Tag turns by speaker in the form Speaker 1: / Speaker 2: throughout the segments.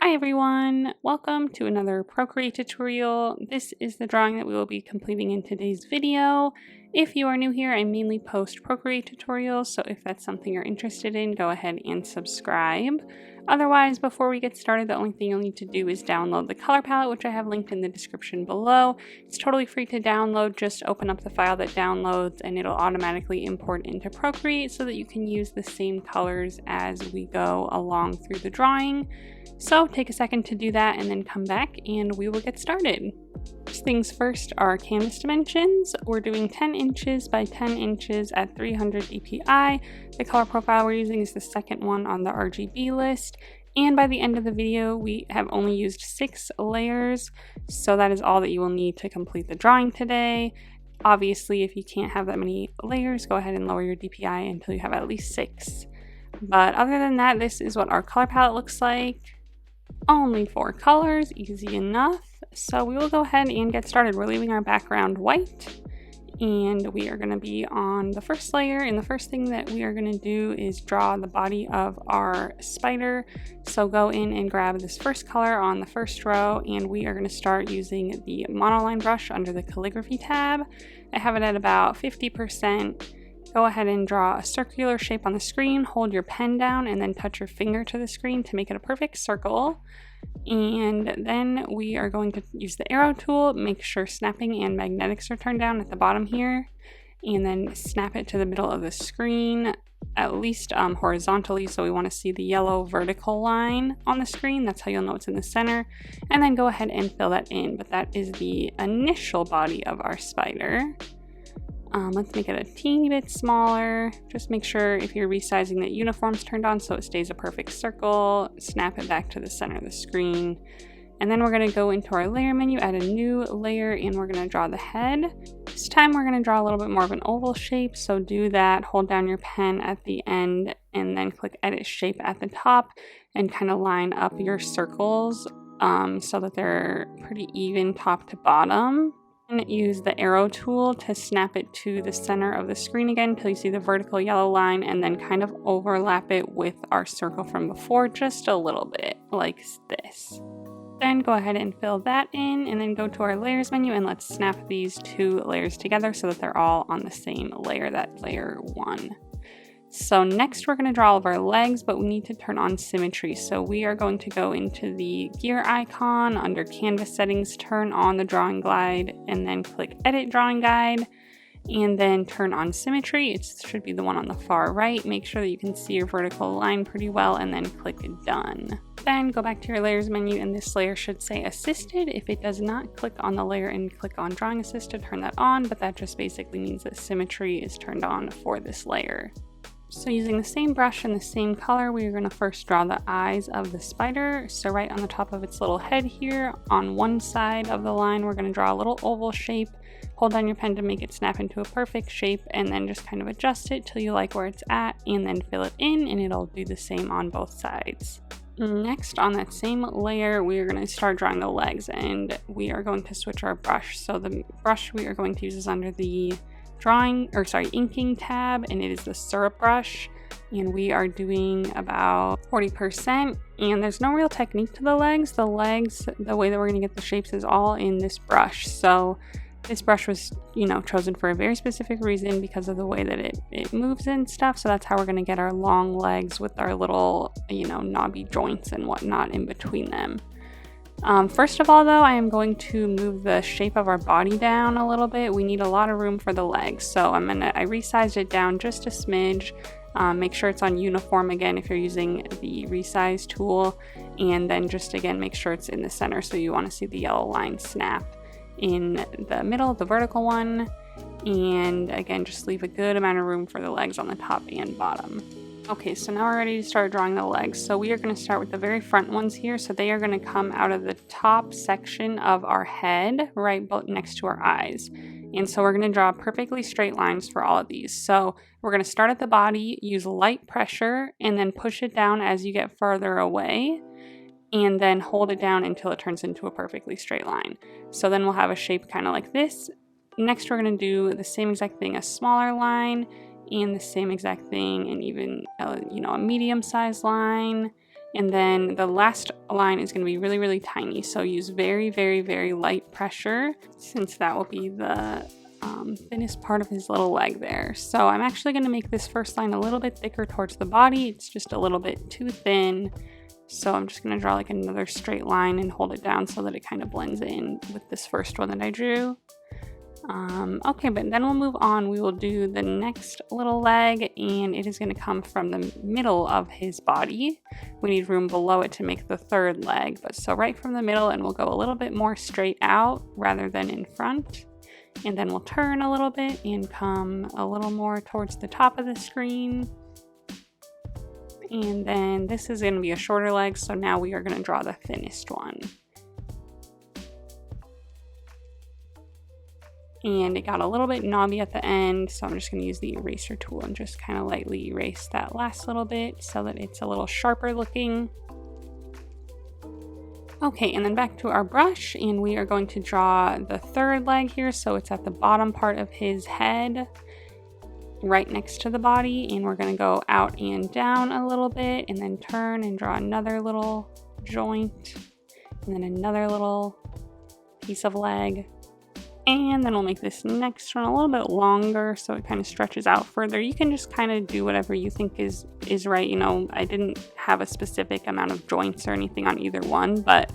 Speaker 1: Hi everyone, welcome to another Procreate tutorial. This is the drawing that we will be completing in today's video. If you are new here, I mainly post Procreate tutorials, so if that's something you're interested in, go ahead and subscribe. Otherwise, before we get started, the only thing you'll need to do is download the color palette, which I have linked in the description below. It's totally free to download. Just open up the file that downloads and it'll automatically import into Procreate so that you can use the same colors as we go along through the drawing. So take a second to do that and then come back and we will get started. First things first are canvas dimensions. We're doing 10 inches by 10 inches at 300 dpi. The color profile we're using is the second one on the RGB list. And by the end of the video, we have only used 6 layers. So that is all that you will need to complete the drawing today. Obviously, if you can't have that many layers, go ahead and lower your DPI until you have at least 6. But other than that, this is what our color palette looks like. Only 4 colors, easy enough. So we will go ahead and get started. We're leaving our background white and we are going to be on the first layer, and the first thing that we are going to do is draw the body of our spider. So go in and grab this first color on the first row and we are going to start using the monoline brush under the calligraphy tab. I have it at about 50%. Go ahead and draw a circular shape on the screen, hold your pen down, and then touch your finger to the screen to make it a perfect circle. And then we are going to use the arrow tool, make sure snapping and magnetics are turned down at the bottom here, and then snap it to the middle of the screen, at least horizontally, so we want to see the yellow vertical line on the screen. That's how you'll know it's in the center. And then go ahead and fill that in, but that is the initial body of our spider. Let's make it a teeny bit smaller. Just make sure if you're resizing that uniform's turned on so it stays a perfect circle. Snap it back to the center of the screen. And then we're going to go into our layer menu, add a new layer, and we're going to draw the head. This time we're going to draw a little bit more of an oval shape. So do that, hold down your pen at the end, and then click edit shape at the top and kind of line up your circles so that they're pretty even top to bottom. And use the arrow tool to snap it to the center of the screen again until you see the vertical yellow line, and then kind of overlap it with our circle from before just a little bit like this. Then go ahead and fill that in, and then go to our layers menu and let's snap these 2 layers together so that they're all on the same layer, that layer 1. So next we're going to draw all of our legs, but we need to turn on symmetry. So we are going to go into the gear icon under canvas settings, turn on the drawing guide, and then click edit drawing guide, and then turn on symmetry. It should be the one on the far right. Make sure that you can see your vertical line pretty well, and then click done. Then go back to your layers menu, and this layer should say assisted. If it does not, click on the layer and click on drawing assist to turn that on, but that just basically means that symmetry is turned on for this layer. So using the same brush and the same color, we are going to first draw the eyes of the spider. So right on the top of its little head here, on one side of the line, we're going to draw a little oval shape. Hold down your pen to make it snap into a perfect shape, and then just kind of adjust it till you like where it's at, and then fill it in, and it'll do the same on both sides. Next, on that same layer, we are going to start drawing the legs, and we are going to switch our brush. So the brush we are going to use is under the inking tab, and it is the syrup brush, and we are doing about 40%. And there's no real technique to the legs. The way that we're going to get the shapes is all in this brush. So this brush was, chosen for a very specific reason because of the way that it moves and stuff. So that's how we're going to get our long legs with our little, knobby joints and whatnot in between them. First of all, though, I am going to move the shape of our body down a little bit. We need a lot of room for the legs, so I resized it down just a smidge. Make sure it's on uniform again if you're using the resize tool, and then just again make sure it's in the center, so you want to see the yellow line snap in the middle, the vertical one, and again just leave a good amount of room for the legs on the top and bottom. Okay, so now we're ready to start drawing the legs. So we are going to start with the very front ones here. So they are going to come out of the top section of our head, right next to our eyes. And so we're going to draw perfectly straight lines for all of these. So we're going to start at the body, use light pressure, and then push it down as you get further away, and then hold it down until it turns into a perfectly straight line. So then we'll have a shape kind of like this. Next, we're going to do the same exact thing, a smaller line, and the same exact thing, and even a medium-sized line, And then the last line is going to be really, really tiny. So use very, very, very light pressure, since that will be the thinnest part of his little leg there. So I'm actually going to make this first line a little bit thicker towards the body. It's just a little bit too thin. So I'm just going to draw like another straight line and hold it down so that it kind of blends in with this first one that I drew. Okay, but then we'll move on. We will do the next little leg, and it is going to come from the middle of his body. We need room below it to make the third leg, but so right from the middle, and we'll go a little bit more straight out rather than in front. And then we'll turn a little bit and come a little more towards the top of the screen. And then this is going to be a shorter leg, so now we are going to draw the thinnest one. And it got a little bit knobby at the end, so I'm just going to use the eraser tool and just kind of lightly erase that last little bit so that it's a little sharper looking. Okay, and then back to our brush, and we are going to draw the third leg here, so it's at the bottom part of his head, right next to the body, and we're going to go out and down a little bit, and then turn and draw another little joint, and then another little piece of leg. And then we'll make this next one a little bit longer so it kind of stretches out further. You can just kind of do whatever you think is right. You know, I didn't have a specific amount of joints or anything on either one, but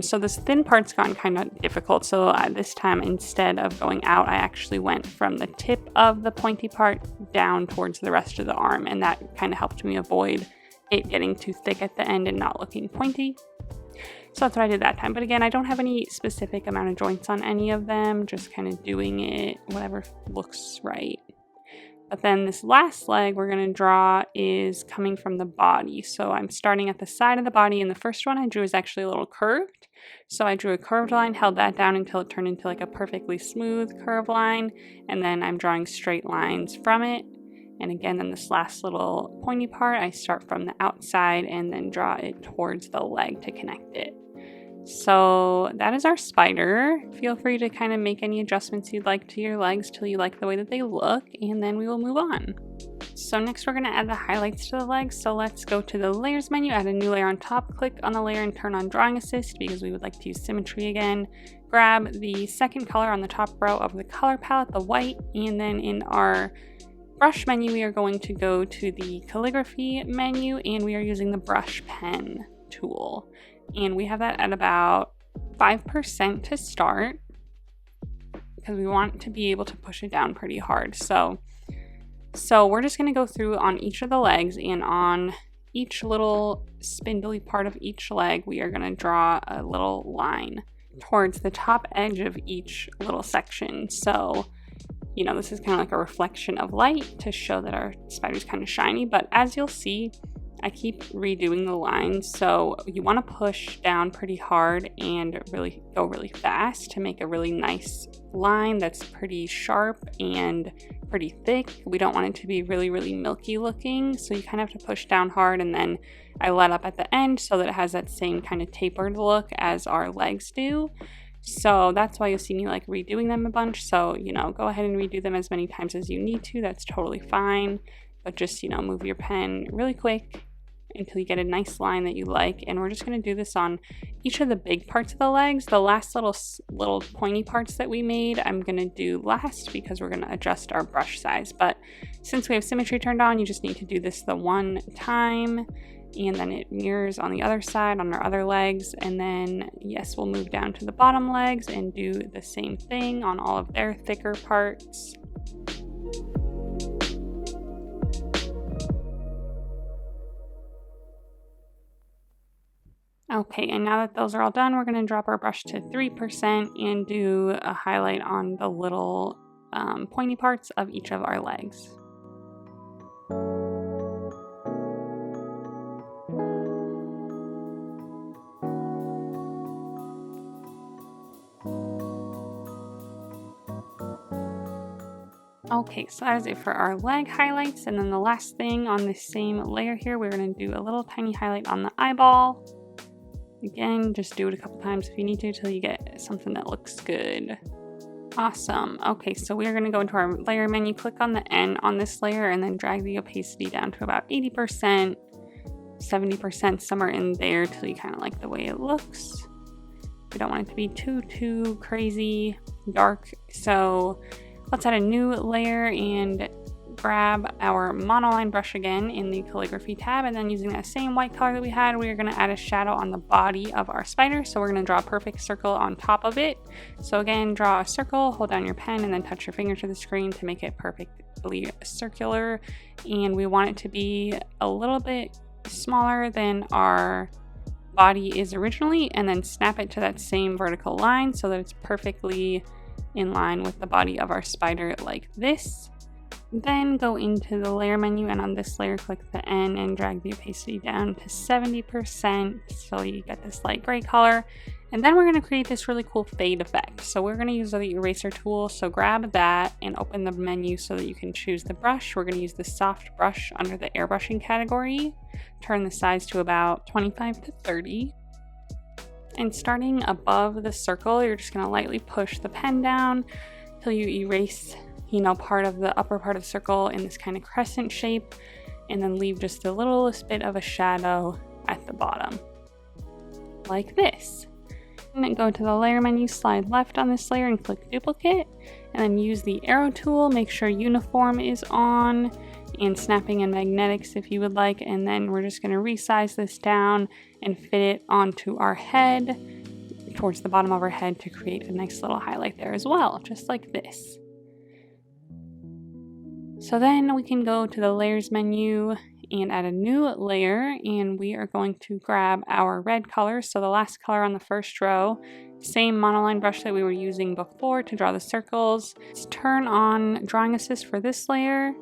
Speaker 1: so this thin part's gotten kind of difficult. So this time, instead of going out, I actually went from the tip of the pointy part down towards the rest of the arm, and that kind of helped me avoid it getting too thick at the end and not looking pointy. So that's what I did that time. But again, I don't have any specific amount of joints on any of them, just kind of doing it whatever looks right. But then this last leg we're going to draw is coming from the body. So I'm starting at the side of the body, and the first one I drew is actually a little curved. So I drew a curved line, held that down until it turned into like a perfectly smooth curved line, and then I'm drawing straight lines from it. And again, then this last little pointy part, I start from the outside and then draw it towards the leg to connect it. So that is our spider. Feel free to kind of make any adjustments you'd like to your legs till you like the way that they look, and then we will move on. So next we're going to add the highlights to the legs. So let's go to the layers menu, add a new layer on top, click on the layer and turn on drawing assist because we would like to use symmetry again. Grab the second color on the top row of the color palette, the white, and then in our brush menu we are going to go to the calligraphy menu, and we are using the brush pen tool. And we have that at about 5% to start because we want to be able to push it down pretty hard. So we're just going to go through on each of the legs, and on each little spindly part of each leg, we are going to draw a little line towards the top edge of each little section. So, you know, this is kind of like a reflection of light to show that our spider's kind of shiny, but as you'll see, I keep redoing the lines, so you want to push down pretty hard and really go really fast to make a really nice line that's pretty sharp and pretty thick. We don't want it to be really, really milky looking, so you kind of have to push down hard, and then I let up at the end so that it has that same kind of tapered look as our legs do. So that's why you'll see me like redoing them a bunch. So, you know, go ahead and redo them as many times as you need to. That's totally fine, but just, you know, move your pen really quick until you get a nice line that you like. And we're just going to do this on each of the big parts of the legs. The last little pointy parts that we made, I'm going to do last because we're going to adjust our brush size. But since we have symmetry turned on, you just need to do this the one time, and then it mirrors on the other side on our other legs. And then yes, we'll move down to the bottom legs and do the same thing on all of their thicker parts. Okay, and now that those are all done, we're going to drop our brush to 3% and do a highlight on the little pointy parts of each of our legs. Okay, so that is it for our leg highlights, and then the last thing on this same layer here, we're going to do a little tiny highlight on the eyeball. Again, just do it a couple times if you need to till you get something that looks good. Awesome. Okay, so we are going to go into our layer menu, click on the N on this layer, and then drag the opacity down to about 80%. 70%, somewhere in there, till you kind of like the way it looks. We don't want it to be too crazy dark. So let's add a new layer and grab our monoline brush again in the calligraphy tab, and then using that same white color that we had, we are going to add a shadow on the body of our spider. So we're going to draw a perfect circle on top of it. So again, draw a circle, hold down your pen, and then touch your finger to the screen to make it perfectly circular. And we want it to be a little bit smaller than our body is originally, and then snap it to that same vertical line so that it's perfectly in line with the body of our spider, like this. Then go into the layer menu, and on this layer click the N and drag the opacity down to 70% so you get this light gray color. And then we're going to create this really cool fade effect. So we're going to use the eraser tool, so grab that and open the menu so that you can choose the brush. We're going to use the soft brush under the airbrushing category. Turn the size to about 25 to 30. And starting above the circle, you're just going to lightly push the pen down till you erase part of the upper part of the circle in this kind of crescent shape, and then leave just a littlest bit of a shadow at the bottom, like this. And then go to the layer menu, slide left on this layer and click duplicate, and then use the arrow tool, make sure uniform is on, and snapping and magnetics if you would like, and then we're just going to resize this down and fit it onto our head, towards the bottom of our head, to create a nice little highlight there as well, just like this. So then we can go to the layers menu and add a new layer, and we are going to grab our red color, so the last color on the first row, same monoline brush that we were using before to draw the circles. Let's turn on drawing assist for this layer,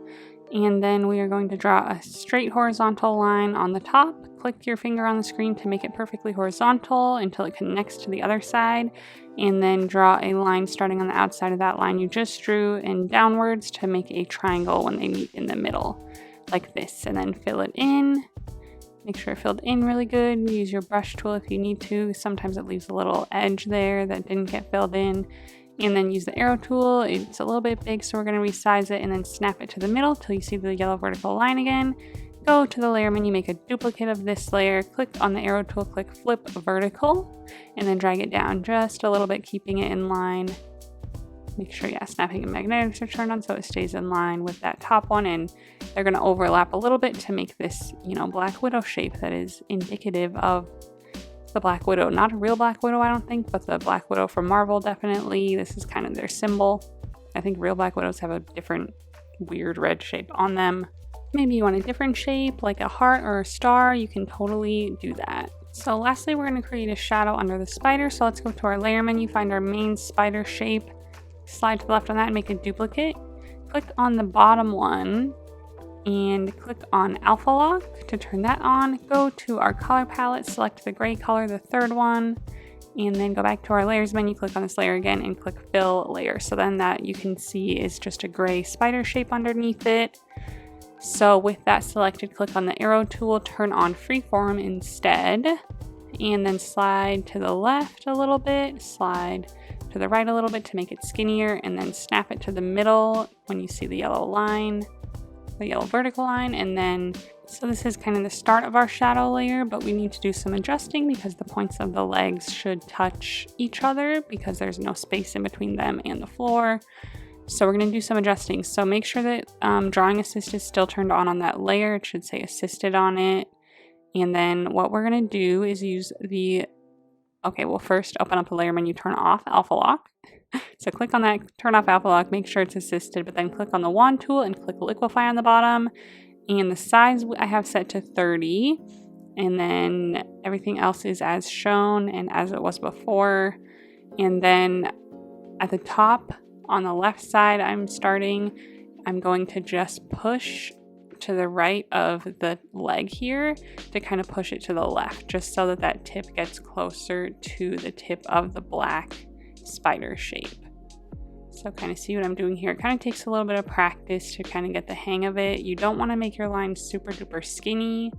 Speaker 1: and then we are going to draw a straight horizontal line on the top. Click your finger on the screen to make it perfectly horizontal until it connects to the other side, and then draw a line starting on the outside of that line you just drew and downwards to make a triangle when they meet in the middle, like this, and then fill it in. Make sure it filled in really good. Use your brush tool if you need to. Sometimes it leaves a little edge there that didn't get filled in. And then use the arrow tool. It's a little bit big, so we're going to resize it and then snap it to the middle till you see the yellow vertical line again. Go to the layer menu, make a duplicate of this layer, click on the arrow tool, click flip vertical, and then drag it down just a little bit, keeping it in line. Make sure, snapping and magnetics are turned on so it stays in line with that top one, and they're going to overlap a little bit to make this, Black Widow shape that is indicative of the Black Widow. Not a real Black Widow, I don't think, but the Black Widow from Marvel, definitely. This is kind of their symbol. I think real Black Widows have a different weird red shape on them. Maybe you want a different shape, like a heart or a star, you can totally do that. So lastly, we're going to create a shadow under the spider. So let's go to our layer menu, find our main spider shape, slide to the left on that and make a duplicate. Click on the bottom one and click on Alpha Lock to turn that on. Go to our color palette, select the gray color, the third one, and then go back to our layers menu, click on this layer again and click fill layer. So then that you can see is just a gray spider shape underneath it. So with that selected, click on the arrow tool, turn on freeform instead, and then slide to the left a little bit, slide to the right a little bit to make it skinnier, and then snap it to the middle when you see the yellow line, the yellow vertical line. And then, so this is kind of the start of our shadow layer, but we need to do some adjusting because the points of the legs should touch each other because there's no space in between them and the floor. So we're going to do some adjusting. So make sure that drawing assist is still turned on that layer. It should say assisted on it. And then what we're going to do is use the, first open up the layer menu, turn off Alpha Lock. So click on that, turn off Alpha Lock, make sure it's assisted, but then click on the wand tool and click Liquify on the bottom. And the size I have set to 30. And then everything else is as shown and as it was before. And then at the top, on the left side, I'm going to just push to the right of the leg here to kind of push it to the left, just so that that tip gets closer to the tip of the black spider shape. So kind of see what I'm doing here. It kind of takes a little bit of practice to kind of get the hang of it. You don't want to make your line super duper skinny.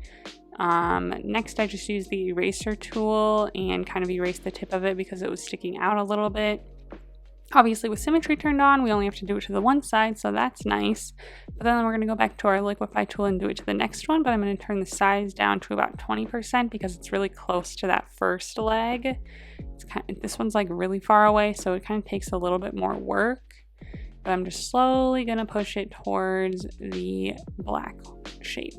Speaker 1: Next, I just used the eraser tool and kind of erased the tip of it because it was sticking out a little bit. Obviously with symmetry turned on, we only have to do it to the one side, so that's nice. But then we're going to go back to our Liquify tool and do it to the next one, but I'm going to turn the size down to about 20% because it's really close to that first leg. This one's like really far away, so it kind of takes a little bit more work. But I'm just slowly going to push it towards the black shape.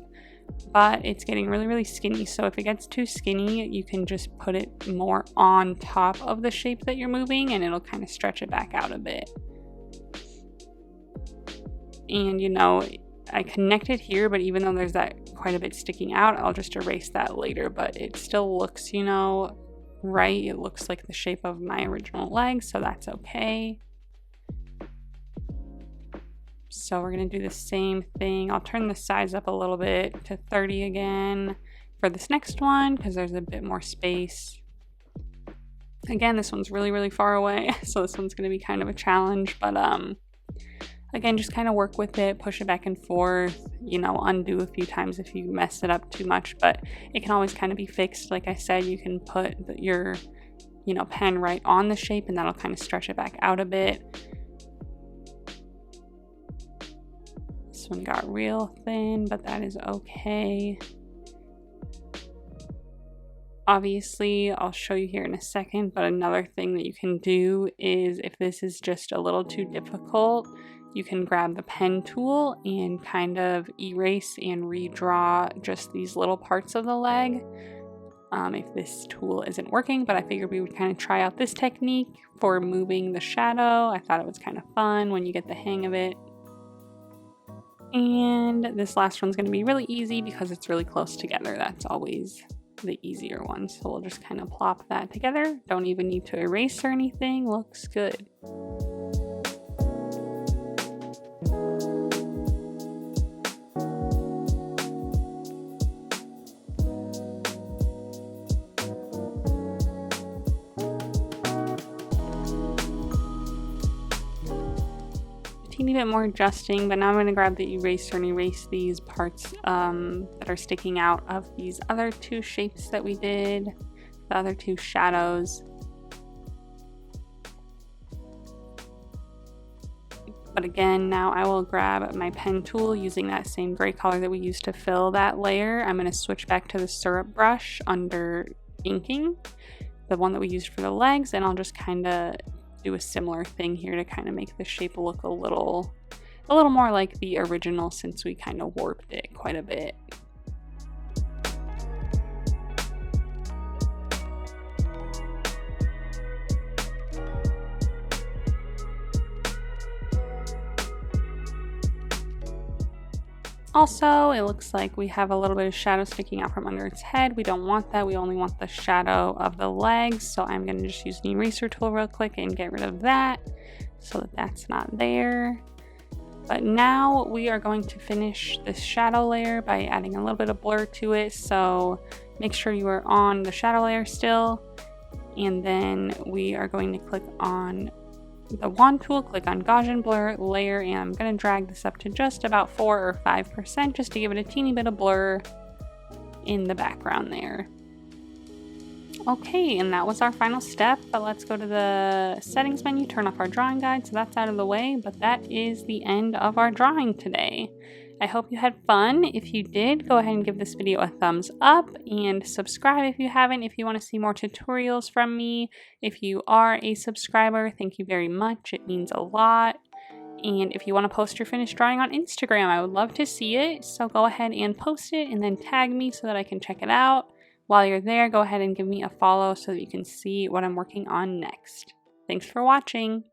Speaker 1: But it's getting really, really skinny. So if it gets too skinny, you can just put it more on top of the shape that you're moving and it'll kind of stretch it back out a bit. And you know, I connected here, but even though there's that quite a bit sticking out, I'll just erase that later. But it still looks, you know, right. It looks like the shape of my original leg, so that's okay. So we're going to do the same thing. I'll turn the size up a little bit to 30 again for this next one because there's a bit more space. Again, this one's really, really far away, so this one's going to be kind of a challenge, but again, just kind of work with it, push it back and forth, you know, undo a few times if you mess it up too much, but it can always kind of be fixed. Like I said, you can put your, you know, pen right on the shape and that'll kind of stretch it back out a bit. This one got real thin, but that is okay. Obviously, I'll show you here in a second, but another thing that you can do is if this is just a little too difficult, you can grab the pen tool and kind of erase and redraw just these little parts of the leg. If this tool isn't working, but I figured we would kind of try out this technique for moving the shadow. I thought it was kind of fun when you get the hang of it. And this last one's going to be really easy because it's really close together. That's always the easier one. So we'll just kind of plop that together. Don't even need to erase or anything. Looks good. Teeny bit more adjusting, but now I'm going to grab the eraser and erase these parts that are sticking out of these other two shapes that we did, the other two shadows. But again, now I will grab my pen tool using that same gray color that we used to fill that layer. I'm going to switch back to the syrup brush under inking, the one that we used for the legs, and I'll just kind of do a similar thing here to kind of make the shape look a little more like the original since we kind of warped it quite a bit. Also, it looks like we have a little bit of shadow sticking out from under its head. We don't want that. We only want the shadow of the legs. So I'm going to just use the eraser tool real quick and get rid of that so that that's not there. But now we are going to finish this shadow layer by adding a little bit of blur to it. So make sure you are on the shadow layer still. And then we are going to click on the wand tool, click on Gaussian blur layer, and I'm going to drag this up to just about 4 or 5% just to give it a teeny bit of blur in the background there. Okay, and that was our final step, but let's go to the settings menu, turn off our drawing guide, so that's out of the way, but that is the end of our drawing today. I hope you had fun. If you did, go ahead and give this video a thumbs up and subscribe if you haven't, if you want to see more tutorials from me. If you are a subscriber, thank you very much. It means a lot. And if you want to post your finished drawing on Instagram, I would love to see it. So go ahead and post it and then tag me so that I can check it out. While you're there, go ahead and give me a follow so that you can see what I'm working on next. Thanks for watching.